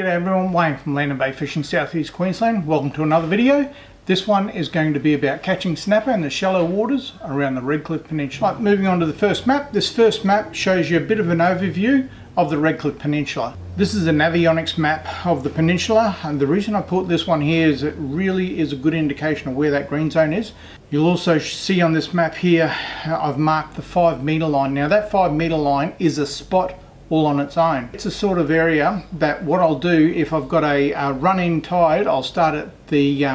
G'day everyone, Wayne from Land and Bay Fishing Southeast Queensland. Welcome to another video. This one is going to be about catching snapper in the shallow waters around the Redcliffe Peninsula. Right, moving on to the first map. This first map shows you a bit of an overview of the Redcliffe Peninsula. This is an avionics map of the peninsula, and the reason I put this one here is it really is a good indication of where that green zone is. You'll also see on this map here I've marked the 5 metre line. Now that 5 metre line is a spot all on its own. It's a sort of area that what I'll do if I've got a run-in tide, I'll start at the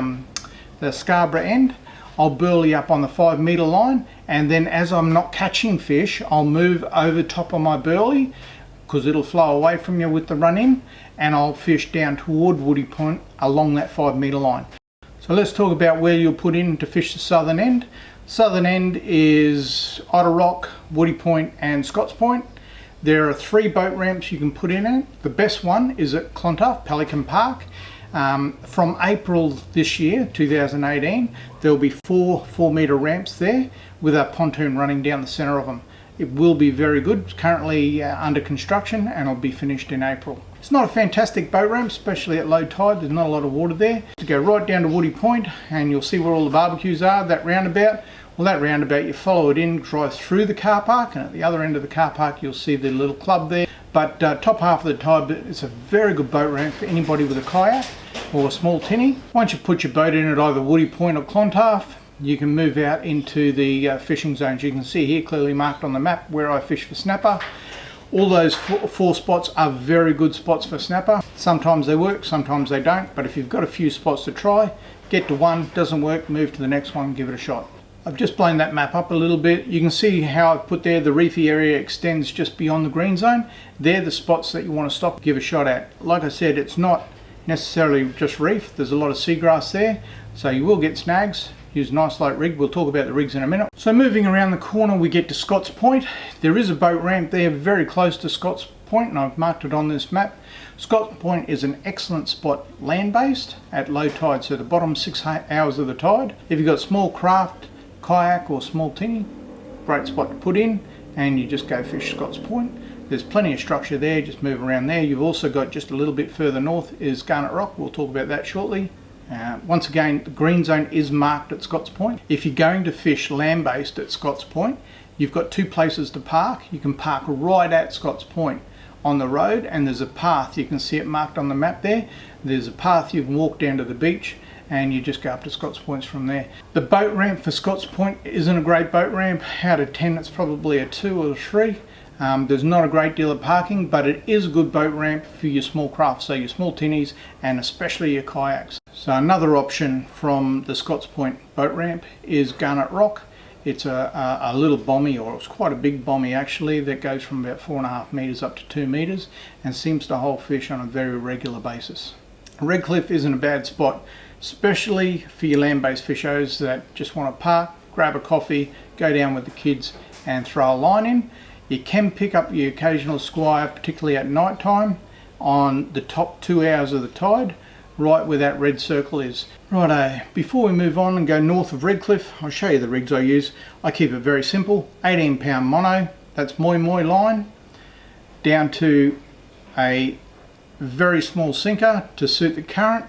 Scarborough end, I'll burley up on the 5 metre line, and then as I'm not catching fish I'll move over top of my burley because it'll flow away from you with the run-in, and I'll fish down toward Woody Point along that 5 metre line. So let's talk about where you'll put in to fish the southern end. Southern end is Otter Rock, Woody Point and Scott's Point. There are 3 boat ramps you can put in it. The best one is at Clontarf, Pelican Park. From April this year, 2018, there'll be 4 4-metre ramps there with a pontoon running down the centre of them. It will be very good. It's currently under construction and it'll be finished in April. It's not a fantastic boat ramp, especially at low tide. There's not a lot of water there. To go right down to Woody Point and you'll see where all the barbecues are, that roundabout. Well, that roundabout, you follow it in, drive through the car park, and at the other end of the car park you'll see the little club there. But top half of the tide, it's a very good boat ramp for anybody with a kayak or a small tinny. Once you put your boat in at either Woody Point or Clontarf, you can move out into the fishing zones. You can see here clearly marked on the map where I fish for snapper. All those 4 spots are very good spots for snapper. Sometimes they work, sometimes they don't, but if you've got a few spots to try, get to one, doesn't work, move to the next one, give it a shot. I've just blown that map up a little bit. You can see how I've put there the reefy area extends just beyond the green zone. They're the spots that you want to stop, give a shot at. Like I said, it's not necessarily just reef. There's a lot of seagrass there, so you will get snags. Use a nice light rig. We'll talk about the rigs in a minute. So moving around the corner we get to Scott's Point. There is a boat ramp there very close to Scott's Point, and I've marked it on this map. Scott's Point is an excellent spot land-based at low tide, so the bottom 6 hours of the tide. If you've got small craft, kayak or small tinny, great spot to put in, and you just go fish Scott's Point. There's plenty of structure there, just move around there. You've also got just a little bit further north is Garnet Rock. We'll talk about that shortly. Once again, the green zone is marked at Scott's Point. If you're going to fish land-based at Scott's Point, you've got 2 places to park. You can park right at Scott's Point on the road, and there's a path. You can see it marked on the map there. There's a path you can walk down to the beach, and you just go up to Scott's Points from there. The boat ramp for Scott's Point isn't a great boat ramp. Out of 10, it's probably a 2 or a 3. There's not a great deal of parking, but it is a good boat ramp for your small craft, so your small tinnies and especially your kayaks. So another option from the Scott's Point boat ramp is Garnet Rock. It's a little bommy, or it's quite a big bommy actually, that goes from about 4.5 metres up to 2 metres and seems to hold fish on a very regular basis. Redcliffe isn't a bad spot, especially for your land-based fishers that just want to park, grab a coffee, go down with the kids and throw a line in. You can pick up your occasional squire, particularly at night time, on the top 2 hours of the tide, right where that red circle is. Righto, before we move on and go north of Redcliffe, I'll show you the rigs I use. I keep it very simple, 18-pound mono, that's moi line, down to a very small sinker to suit the current,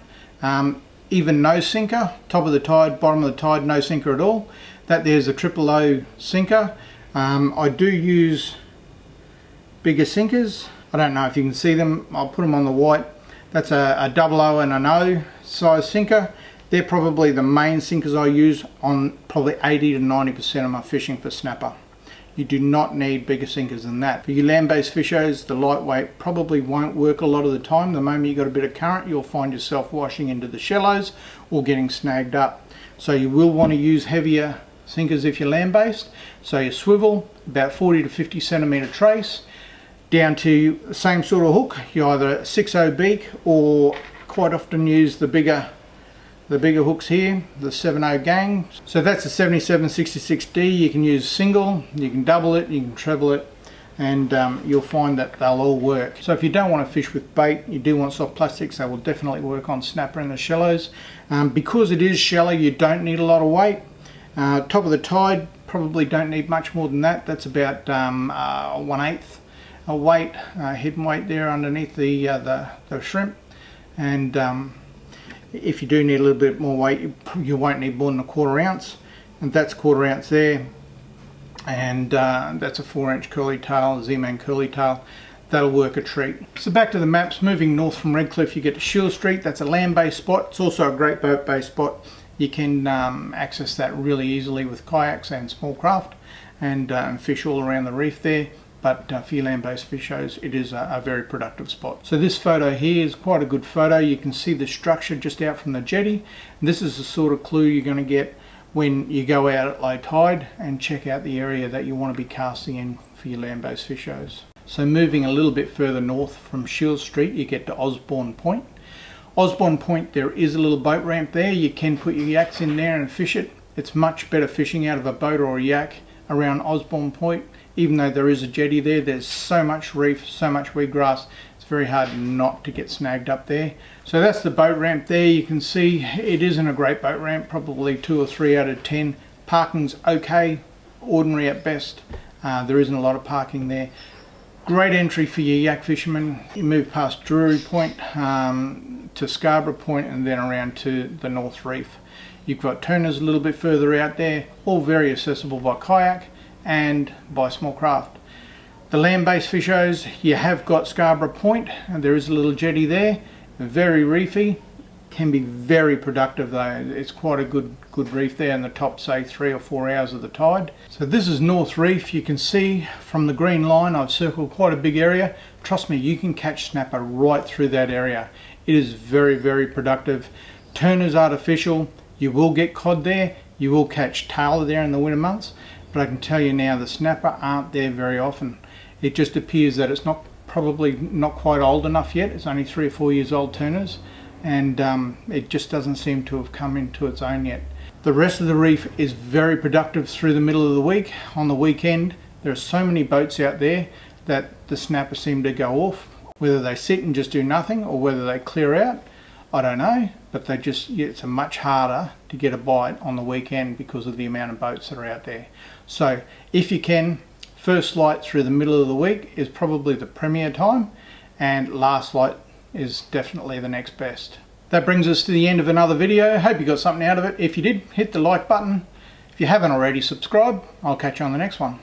even no sinker, top of the tide, bottom of the tide, no sinker at all. That there's a triple O sinker. I do use bigger sinkers. I don't know if you can see them. I'll put them on the white. That's a double O and an O size sinker. They're probably the main sinkers I use on probably 80 to 90% of my fishing for snapper. You do not need bigger sinkers than that. For your land-based fishers, the lightweight probably won't work a lot of the time. The moment you've got a bit of current, you'll find yourself washing into the shallows or getting snagged up. So you will want to use heavier sinkers if you're land-based. So you swivel, about 40 to 50 centimetre trace, down to the same sort of hook. You either 6/0 beak or quite often use the bigger hooks here, the 7/0 gang. So that's a 7766D. You can use single, you can double it, you can treble it, and you'll find that they'll all work. So if you don't want to fish with bait, you do want soft plastics, they will definitely work on snapper in the shallows. Because it is shallow, you don't need a lot of weight. Top of the tide, probably don't need much more than that. That's about 1/8 a weight, hidden weight there underneath the shrimp. and if you do need a little bit more weight, you won't need more than 1/4 ounce, and that's 1/4 ounce there. And that's a 4-inch curly tail, Z-Man curly tail. That'll work a treat. So back to the maps, moving north from Redcliffe, you get to Shield Street. That's a land-based spot. It's also a great boat-based spot. You can access that really easily with kayaks and small craft, and fish all around the reef there. But for your land-based fishers, it is a very productive spot. So this photo here is quite a good photo. You can see the structure just out from the jetty. And this is the sort of clue you're going to get when you go out at low tide and check out the area that you want to be casting in for your land-based fishers. So moving a little bit further north from Shield Street, you get to Osborne Point. Osborne Point, there is a little boat ramp there. You can put your yaks in there and fish it. It's much better fishing out of a boat or a yak around Osborne Point. Even though there is a jetty there, there's so much reef, so much weedgrass, it's very hard not to get snagged up there. So that's the boat ramp there. You can see it isn't a great boat ramp, probably 2 or 3 out of 10. Parking's okay, ordinary at best. There isn't a lot of parking there. Great entry for your yak fishermen. You move past Drury Point to Scarborough Point and then around to the North Reef. You've got Turners a little bit further out there, all very accessible by kayak and by small craft. The land-based fishers, you have got Scarborough Point, and there is a little jetty there, very reefy, can be very productive though. It's quite a good reef there in the top, say 3 or 4 hours of the tide. So this is North Reef. You can see from the green line I've circled quite a big area. Trust me, you can catch snapper right through that area. It is very productive. Turner's artificial. You will get cod there, you will catch tailor there in the winter months, but I can tell you now the snapper aren't there very often. It just appears that it's probably not quite old enough yet. It's only 3 or 4 years old, Turners, and it just doesn't seem to have come into its own yet. The rest of the reef is very productive through the middle of the week. On the weekend there are so many boats out there that the snapper seem to go off. Whether they sit and just do nothing or whether they clear out, I don't know, but it's much harder to get a bite on the weekend because of the amount of boats that are out there. So if you can, first light through the middle of the week is probably the premier time, and last light is definitely the next best. That brings us to the end of another video. Hope you got something out of it. If you did, hit the like button. If you haven't already, subscribe. I'll catch you on the next one.